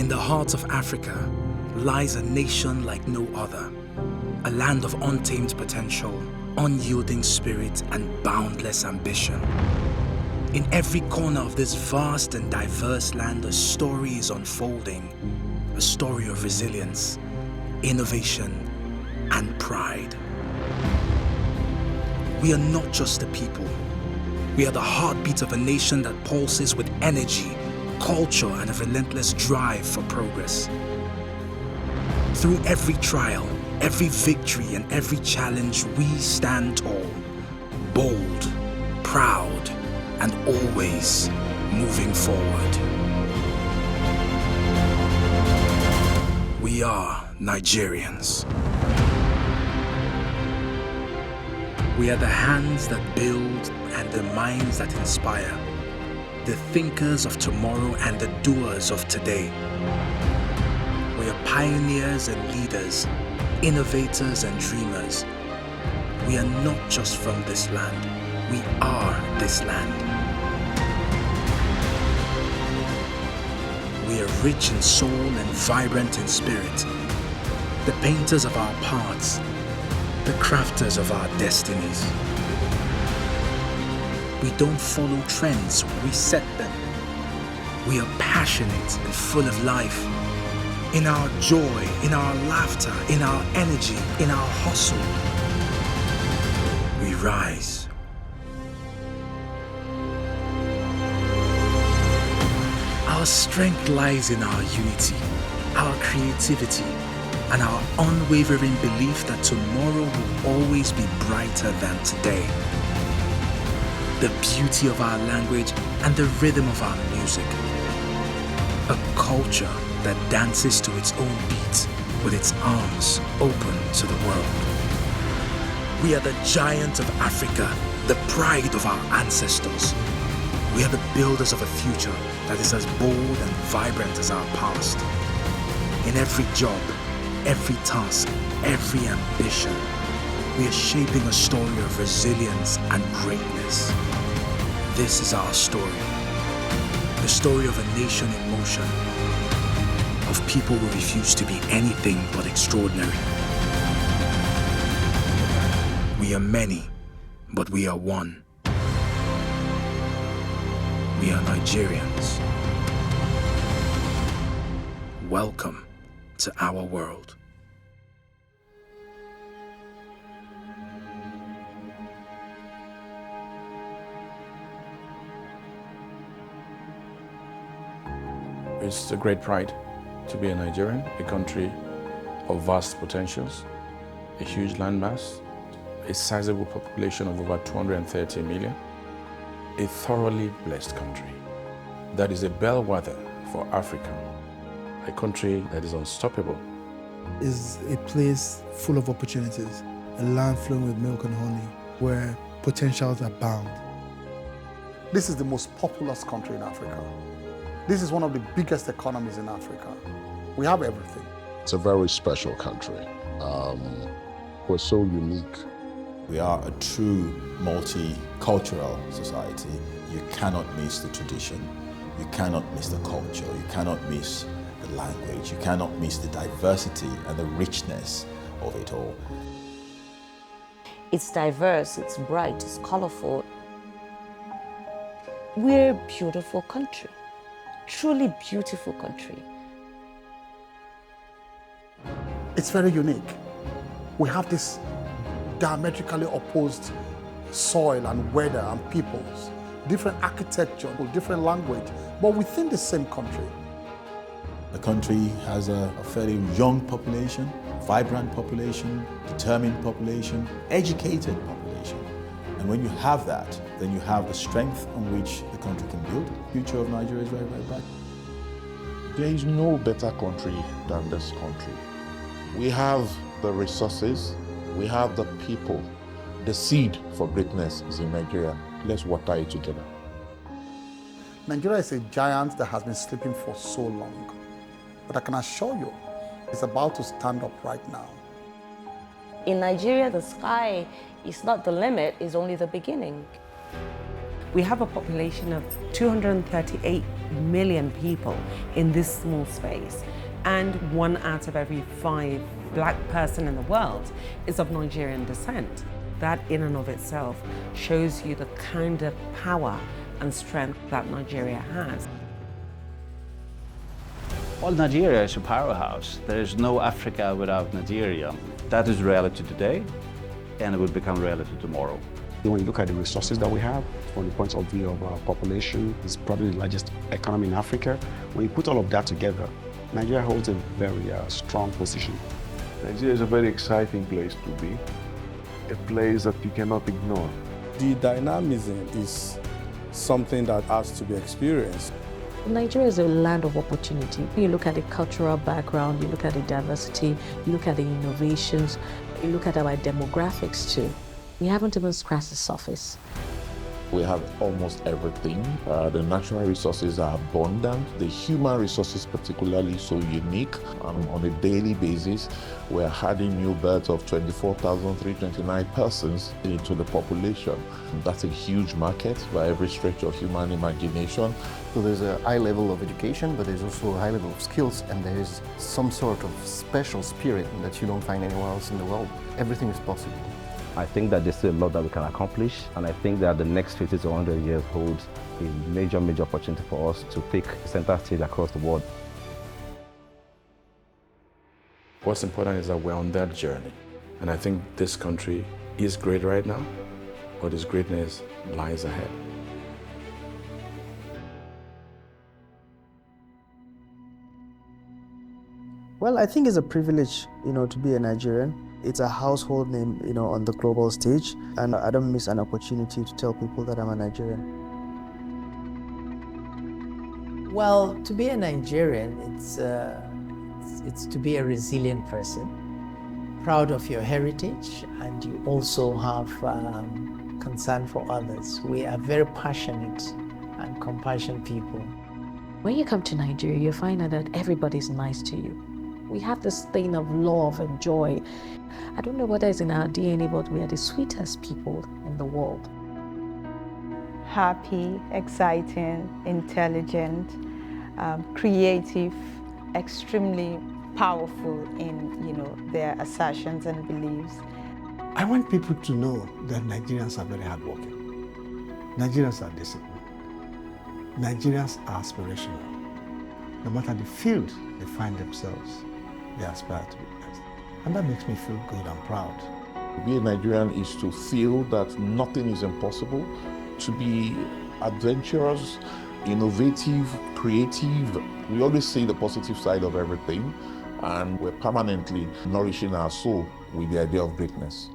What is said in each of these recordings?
In the heart of Africa lies a nation like no other, a land of untamed potential, unyielding spirit, and boundless ambition. In every corner of this vast and diverse land, a story is unfolding, a story of resilience, innovation, and pride. We are not just a people. We are the heartbeat of a nation that pulses with energy, culture, and a relentless drive for progress. Through every trial, every victory, and every challenge, we stand tall, bold, proud, and always moving forward. We are Nigerians. We are the hands that build and the minds that inspire, the thinkers of tomorrow and the doers of today. We are pioneers and leaders, innovators and dreamers. We are not just from this land, we are this land. We are rich in soul and vibrant in spirit, the painters of our paths, the crafters of our destinies. We don't follow trends, we set them. We are passionate and full of life. In our joy, in our laughter, in our energy, in our hustle, we rise. Our strength lies in our unity, our creativity, and our unwavering belief that tomorrow will always be brighter than today. The beauty of our language and the rhythm of our music. A culture that dances to its own beat with its arms open to the world. We are the giant of Africa, the pride of our ancestors. We are the builders of a future that is as bold and vibrant as our past. In every job, every task, every ambition, we are shaping a story of resilience and greatness. This is our story. The story of a nation in motion, of people who refuse to be anything but extraordinary. We are many, but we are one. We are Nigerians. Welcome to our world. It's a great pride to be a Nigerian, a country of vast potentials, a huge landmass, a sizable population of over 230 million, a thoroughly blessed country that is a bellwether for Africa, a country that is unstoppable. Is a place full of opportunities, a land flowing with milk and honey, where potentials abound. This is the most populous country in Africa. This is one of the biggest economies in Africa. We have everything. It's a very special country. We're so unique. We are a true multicultural society. You cannot miss the tradition. You cannot miss the culture. You cannot miss the language. You cannot miss the diversity and the richness of it all. It's diverse, it's bright, it's colorful. We're a beautiful country, truly beautiful country. It's very unique. We have this diametrically opposed soil and weather and peoples, different architecture, different language, but within the same country. The country has a fairly young population, vibrant population, determined population, educated population. And when you have that, then you have the strength on which the country can build. The future of Nigeria is very, very bright. There is no better country than this country. We have the resources, we have the people. The seed for greatness is in Nigeria. Let's water it together. Nigeria is a giant that has been sleeping for so long. But I can assure you, it's about to stand up right now. In Nigeria, the sky is not the limit, it's only the beginning. We have a population of 238 million people in this small space, and 1 out of every 5 black person in the world is of Nigerian descent. That in and of itself shows you the kind of power and strength that Nigeria has. Well, Nigeria is a powerhouse. There is no Africa without Nigeria. That is reality today, and it will become reality tomorrow. When you look at the resources that we have, from the point of view of our population, it's probably the largest economy in Africa. When you put all of that together, Nigeria holds a very strong position. Nigeria is a very exciting place to be, a place that you cannot ignore. The dynamism is something that has to be experienced. Nigeria is a land of opportunity. You look at the cultural background, you look at the diversity, you look at the innovations, you look at our demographics too. We haven't even scratched the surface. We have almost everything. The natural resources are abundant. The human resources particularly so unique. On a daily basis, we're adding new births of 24,329 persons into the population. That's a huge market by every stretch of human imagination. So there's a high level of education, but there's also a high level of skills, and there is some sort of special spirit that you don't find anywhere else in the world. Everything is possible. I think that there's still a lot that we can accomplish, and I think that the next 50 to 100 years holds a major opportunity for us to take center stage across the world. What's important is that we're on that journey. And I think this country is great right now, but its greatness lies ahead. Well, I think it's a privilege, to be a Nigerian. It's a household name, on the global stage, and I don't miss an opportunity to tell people that I'm a Nigerian. Well, to be a Nigerian, it's to be a resilient person, proud of your heritage, and you also have concern for others. We are very passionate and compassionate people. When you come to Nigeria, you find out that everybody's nice to you. We have this thing of love and joy. I don't know whether it's in our DNA, but we are the sweetest people in the world. Happy, exciting, intelligent, creative, extremely powerful in their assertions and beliefs. I want people to know that Nigerians are very hardworking. Nigerians are disciplined. Nigerians are aspirational. No matter the field they find themselves, they aspire to be best. And that makes me feel good and proud. To be a Nigerian is to feel that nothing is impossible, to be adventurous, innovative, creative. We always see the positive side of everything, and we're permanently nourishing our soul with the idea of greatness.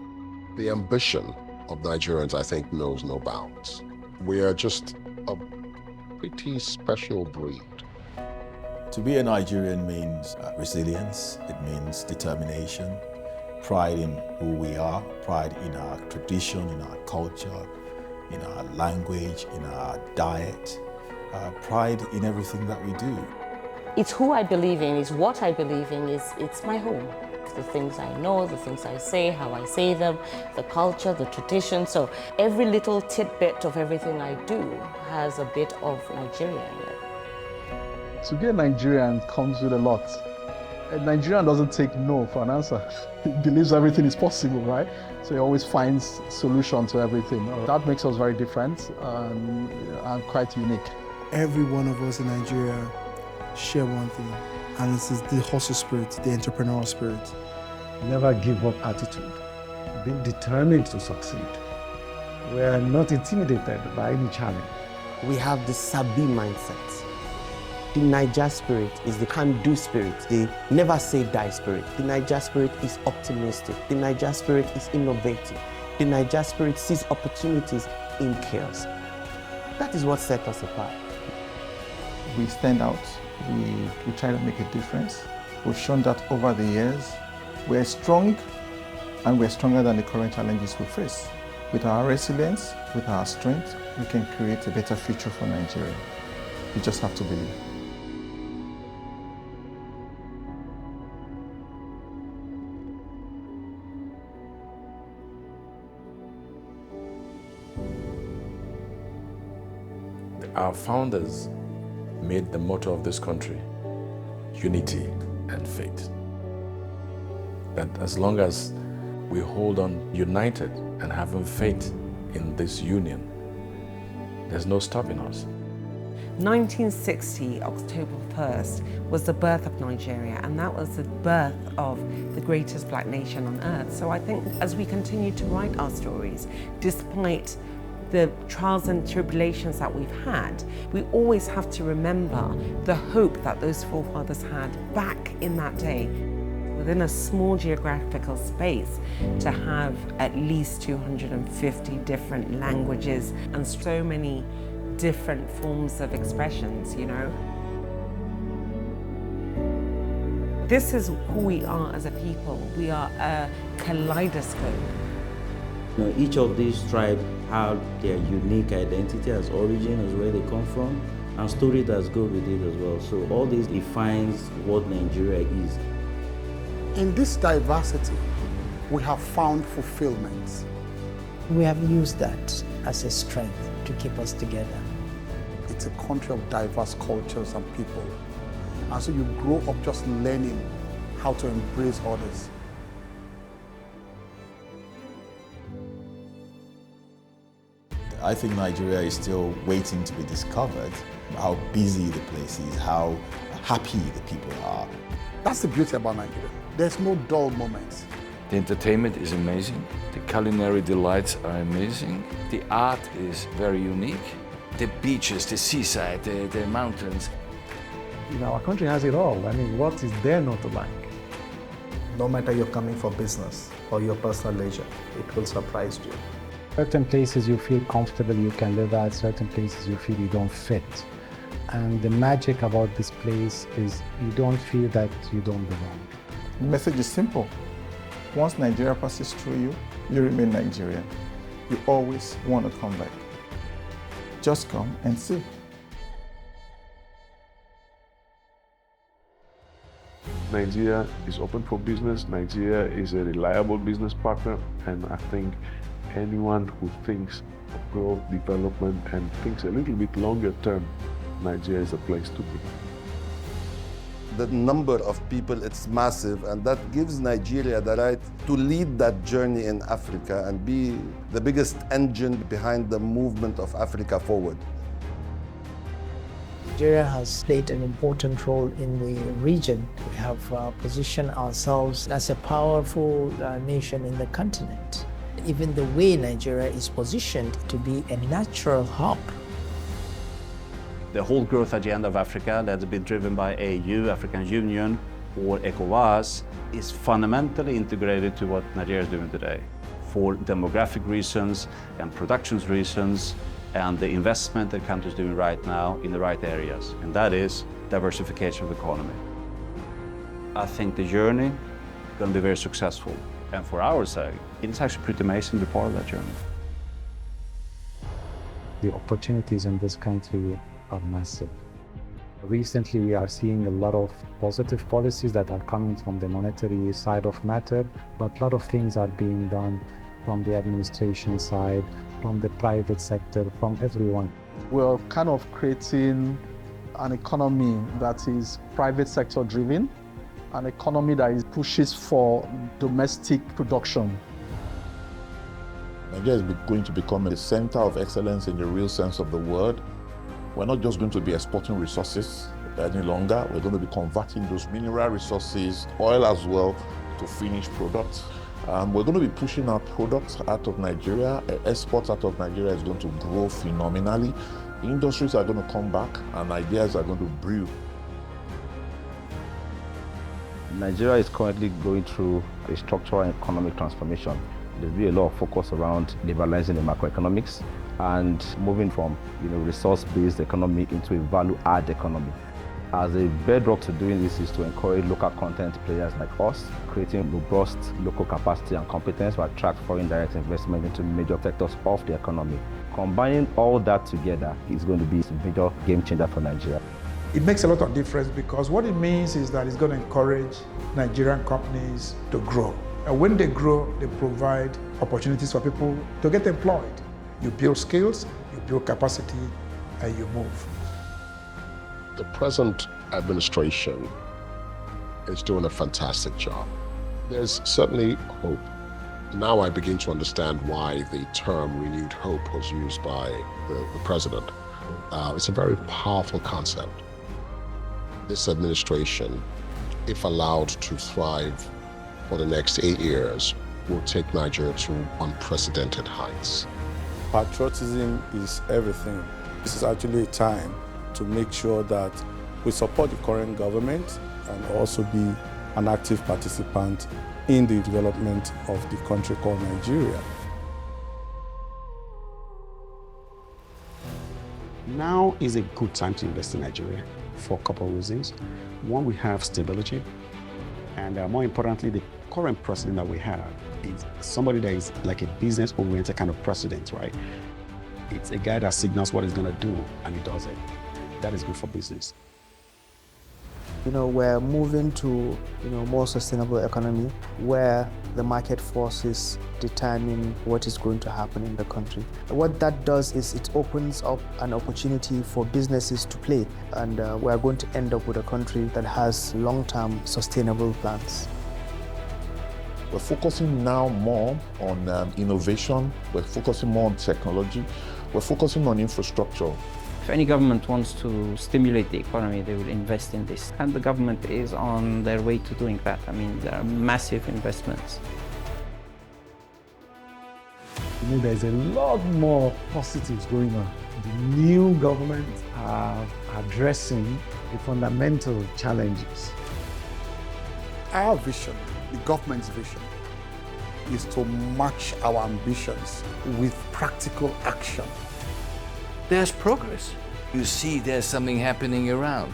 The ambition of Nigerians, I think, knows no bounds. We are just a pretty special breed. To be a Nigerian means resilience, it means determination, pride in who we are, pride in our tradition, in our culture, in our language, in our diet, pride in everything that we do. It's who I believe in, it's what I believe in, it's my home. The things I know, the things I say, how I say them, the culture, the tradition. So every little tidbit of everything I do has a bit of Nigeria in it. To be a Nigerian comes with a lot. A Nigerian doesn't take no for an answer. He believes everything is possible, right? So he always finds solution to everything. That makes us very different and quite unique. Every one of us in Nigeria share one thing, and this is the hustle spirit, the entrepreneurial spirit. Never give up attitude, being determined to succeed. We are not intimidated by any challenge. We have the Sabi mindset. The Niger spirit is the can-do spirit, the never say die spirit. The Niger spirit is optimistic. The Niger spirit is innovative. The Niger spirit sees opportunities in chaos. That is what sets us apart. We stand out. We try to make a difference. We've shown that over the years. We're strong, and we're stronger than the current challenges we face. With our resilience, with our strength, we can create a better future for Nigeria. You just have to believe. Our founders made the motto of this country unity and faith. That as long as we hold on united and having faith in this union, there's no stopping us. 1960, October 1st, was the birth of Nigeria, and that was the birth of the greatest black nation on earth. So I think as we continue to write our stories, despite the trials and tribulations that we've had, we always have to remember the hope that those forefathers had back in that day. Within a small geographical space, to have at least 250 different languages and so many different forms of expressions, you know. This is who we are as a people. We are a kaleidoscope. You know, each of these tribes have their unique identity as origin, as where they come from, and story that goes with it as well. So all this defines what Nigeria is. In this diversity, we have found fulfillment. We have used that as a strength to keep us together. It's a country of diverse cultures and people. And so you grow up just learning how to embrace others. I think Nigeria is still waiting to be discovered, how busy the place is, how happy the people are. That's the beauty about Nigeria. There's no dull moments. The entertainment is amazing. The culinary delights are amazing. The art is very unique. The beaches, the seaside, the mountains. You know, our country has it all. I mean, what is there not to like? No matter you're coming for business or your personal leisure, it will surprise you. Certain places you feel comfortable, you can live at. Certain places you feel you don't fit. And the magic about this place is you don't feel that you don't belong. The message is simple. Once Nigeria passes through you, you remain Nigerian. You always want to come back. Just come and see. Nigeria is open for business. Nigeria is a reliable business partner, and I think anyone who thinks of growth, development, and thinks a little bit longer term, Nigeria is a place to be. The number of people, it's massive, and that gives Nigeria the right to lead that journey in Africa and be the biggest engine behind the movement of Africa forward. Nigeria has played an important role in the region. We have positioned ourselves as a powerful nation in the continent. Even the way Nigeria is positioned to be a natural hub. The whole growth agenda of Africa that's been driven by AU, African Union, or ECOWAS is fundamentally integrated to what Nigeria is doing today for demographic reasons and production reasons and the investment the country is doing right now in the right areas, and that is diversification of the economy. I think the journey is going to be very successful, and for our sake, it's actually pretty amazing to be part of that journey. The opportunities in this country are massive. Recently, we are seeing a lot of positive policies that are coming from the monetary side of matter, but a lot of things are being done from the administration side, from the private sector, from everyone. We're kind of creating an economy that is private sector driven, an economy that pushes for domestic production. Nigeria is going to become a center of excellence in the real sense of the word. We're not just going to be exporting resources any longer. We're going to be converting those mineral resources, oil as well, to finished products. We're going to be pushing our products out of Nigeria. Exports out of Nigeria is going to grow phenomenally. Industries are going to come back and ideas are going to brew. Nigeria is currently going through a structural and economic transformation. There's been a lot of focus around liberalizing the macroeconomics and moving from resource-based economy into a value-add economy. As a bedrock to doing this is to encourage local content players like us, creating robust local capacity and competence to attract foreign direct investment into major sectors of the economy. Combining all that together is going to be a major game changer for Nigeria. It makes a lot of difference because what it means is that it's going to encourage Nigerian companies to grow. And when they grow, they provide opportunities for people to get employed. You build skills, you build capacity, and you move. The present administration is doing a fantastic job. There's certainly hope. Now I begin to understand why the term renewed hope was used by the president. It's a very powerful concept. This administration, if allowed to thrive for the next 8 years, will take Nigeria to unprecedented heights. Patriotism is everything. This is actually a time to make sure that we support the current government and also be an active participant in the development of the country called Nigeria. Now is a good time to invest in Nigeria for a couple of reasons. One, we have stability, and more importantly, the current president that we have is somebody that is like a business-oriented kind of president, right? It's a guy that signals what he's going to do, and he does it. That is good for business. We're moving to, more sustainable economy where the market forces determine what is going to happen in the country. What that does is it opens up an opportunity for businesses to play, and we're going to end up with a country that has long-term sustainable plans. We're focusing now more on innovation, we're focusing more on technology, we're focusing on infrastructure. If any government wants to stimulate the economy, they will invest in this. And the government is on their way to doing that. I mean, there are massive investments. There's a lot more positives going on. The new government are addressing the fundamental challenges. Our vision, the government's vision, is to match our ambitions with practical action. There's progress. You see there's something happening around.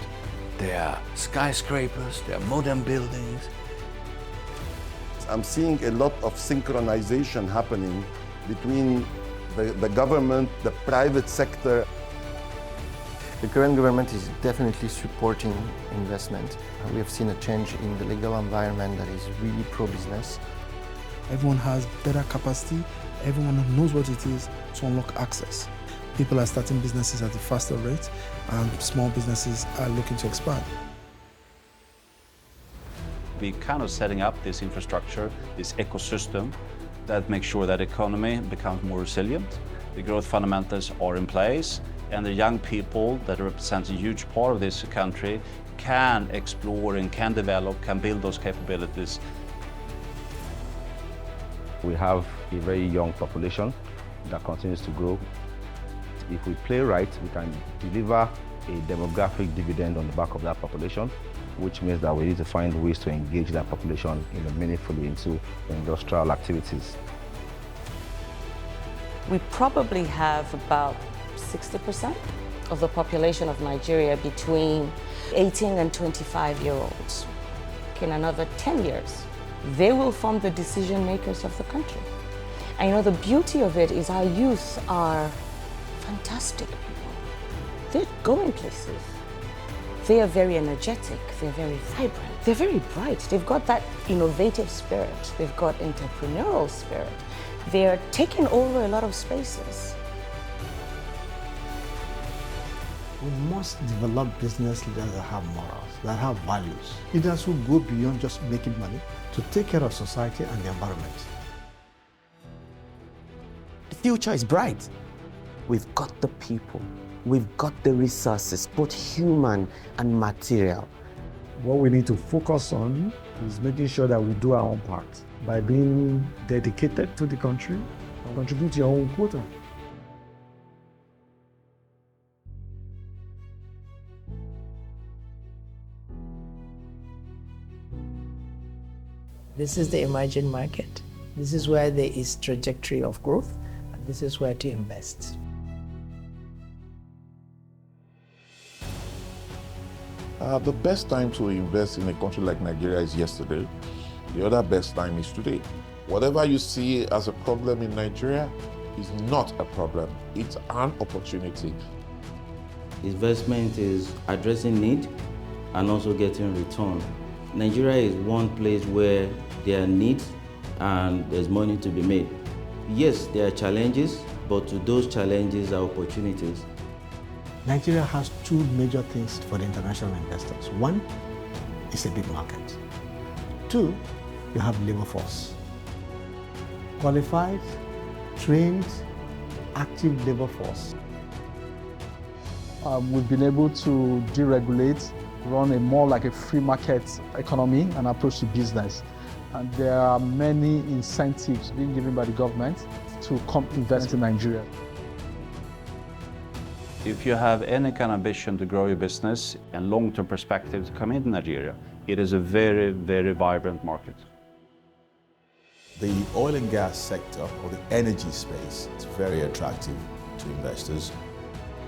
There are skyscrapers, there are modern buildings. I'm seeing a lot of synchronization happening between the government, the private sector. The current government is definitely supporting investment. We have seen a change in the legal environment that is really pro-business. Everyone has better capacity. Everyone knows what it is to unlock access. People are starting businesses at a faster rate, and small businesses are looking to expand. We're kind of setting up this infrastructure, this ecosystem that makes sure that the economy becomes more resilient. The growth fundamentals are in place, and the young people that represent a huge part of this country can explore and can develop, can build those capabilities. We have a very young population that continues to grow. If we play right, we can deliver a demographic dividend on the back of that population, which means that we need to find ways to engage that population meaningfully into industrial activities. We probably have about 60% of the population of Nigeria between 18 and 25-year-olds. In another 10 years, they will form the decision makers of the country. And the beauty of it is our youth are fantastic people. They're going places. They are very energetic, they're very vibrant, they're very bright. They've got that innovative spirit, they've got entrepreneurial spirit. They're taking over a lot of spaces. We must develop business leaders that have morals, that have values. Leaders who go beyond just making money to take care of society and the environment. The future is bright. We've got the people, we've got the resources, both human and material. What we need to focus on is making sure that we do our own part by being dedicated to the country and contribute your own quota. This is the emerging market. This is where there is trajectory of growth, and this is where to invest. The best time to invest in a country like Nigeria is yesterday. The other best time is today. Whatever you see as a problem in Nigeria is not a problem. It's an opportunity. Investment is addressing need and also getting return. Nigeria is one place where there are needs and there's money to be made. Yes, there are challenges, but to those challenges are opportunities. Nigeria has two major things for the international investors. One, it's a big market. Two, you have labor force. Qualified, trained, active labor force. We've been able to deregulate, run a more like a free market economy and approach to business. And there are many incentives being given by the government to come invest in Nigeria. If you have any kind of ambition to grow your business and long-term perspective to come into Nigeria, it is a very, very vibrant market. The oil and gas sector, or the energy space, is very attractive to investors.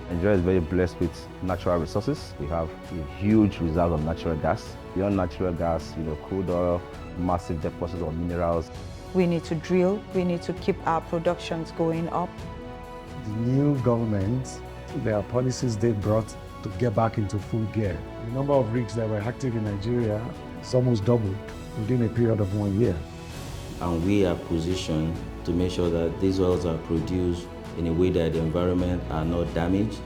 Nigeria is very blessed with natural resources. We have a huge reserve of natural gas. Beyond natural gas, crude oil, massive deposits of minerals. We need to drill. We need to keep our productions going up. The new government, there are policies they brought to get back into full gear. The number of rigs that were active in Nigeria is almost doubled within a period of 1 year. And we are positioned to make sure that these oils are produced in a way that the environment are not damaged,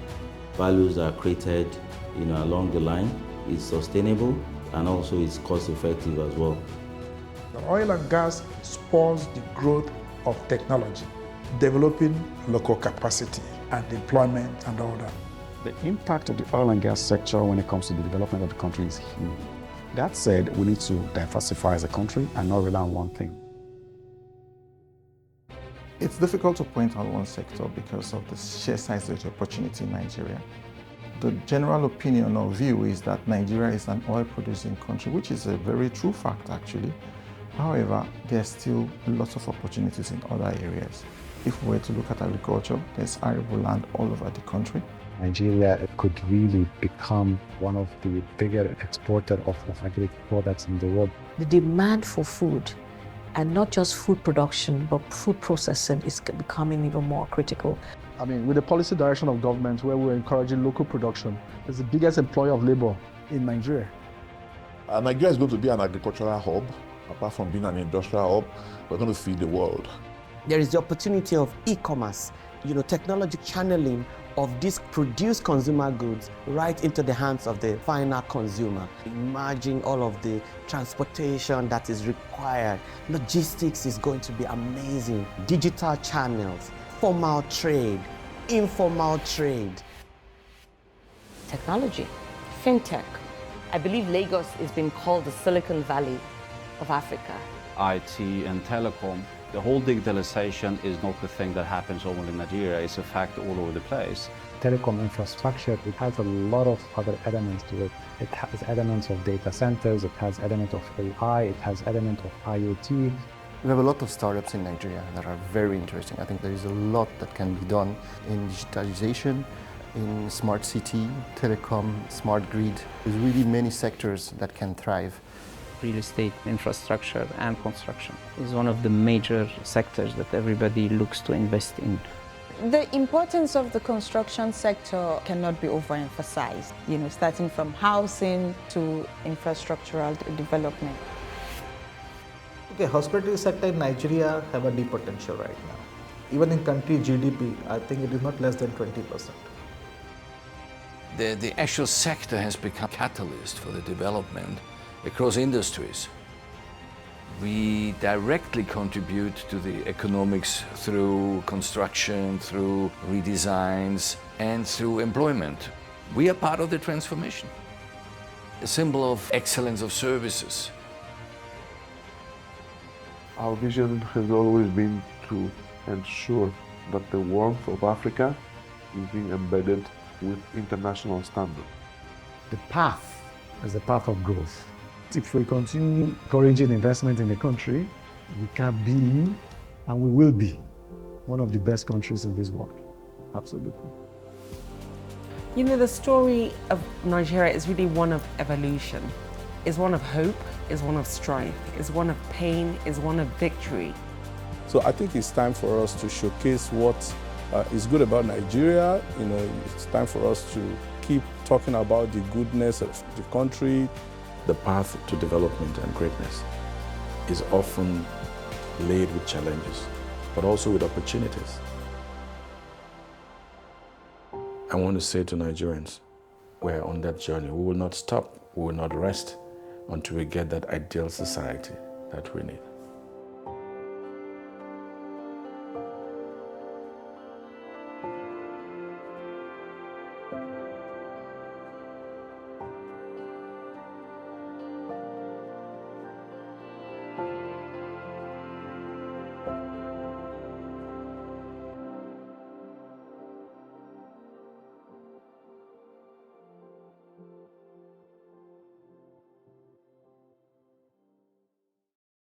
values are created along the line, it's sustainable, and also it's cost effective as well. The oil and gas spurs the growth of technology, developing local capacity and employment and all that. The impact of the oil and gas sector when it comes to the development of the country is huge. That said, we need to diversify as a country and not rely on one thing. It's difficult to point out one sector because of the sheer size of the opportunity in Nigeria. The general opinion or view is that Nigeria is an oil-producing country, which is a very true fact, actually. However, there are still lots of opportunities in other areas. If we were to look at agriculture, there's arable land all over the country. Nigeria could really become one of the bigger exporters of agricultural products in the world. The demand for food, and not just food production, but food processing, is becoming even more critical. I mean, with the policy direction of government where we're encouraging local production, it's the biggest employer of labor in Nigeria. Nigeria is going to be an agricultural hub. Apart from being an industrial hub, we're going to feed the world. There is the opportunity of e-commerce, technology channeling of these produced consumer goods right into the hands of the final consumer. Imagine all of the transportation that is required. Logistics is going to be amazing. Digital channels, formal trade, informal trade. Technology, fintech. I believe Lagos is being called the Silicon Valley of Africa. IT and telecom, the whole digitalization is not the thing that happens only in Nigeria, it's a fact all over the place. Telecom infrastructure, it has a lot of other elements to it. It has elements of data centers, it has elements of AI, it has elements of IoT. We have a lot of startups in Nigeria that are very interesting. I think there is a lot that can be done in digitalization, in smart city, telecom, smart grid. There's really many sectors that can thrive. Real estate, infrastructure and construction is one of the major sectors that everybody looks to invest in. The importance of the construction sector cannot be overemphasized, starting from housing to infrastructural development. Okay, hospitality sector in Nigeria have a deep potential right now. Even in country GDP, I think it is not less than 20%. The actual sector has become a catalyst for the development across industries. We directly contribute to the economics through construction, through redesigns, and through employment. We are part of the transformation, a symbol of excellence of services. Our vision has always been to ensure that the warmth of Africa is being embedded with international standards. The path is the path of growth. If we continue encouraging investment in the country, we can be, and we will be, one of the best countries in this world. Absolutely. The story of Nigeria is really one of evolution. It's one of hope, it's one of strife, it's one of pain, it's one of victory. So I think it's time for us to showcase what is good about Nigeria. It's time for us to keep talking about the goodness of the country. The path to development and greatness is often laid with challenges, but also with opportunities. And want to say to Nigerians, we're on that journey. We will not stop, we will not rest until we get that ideal society that we need.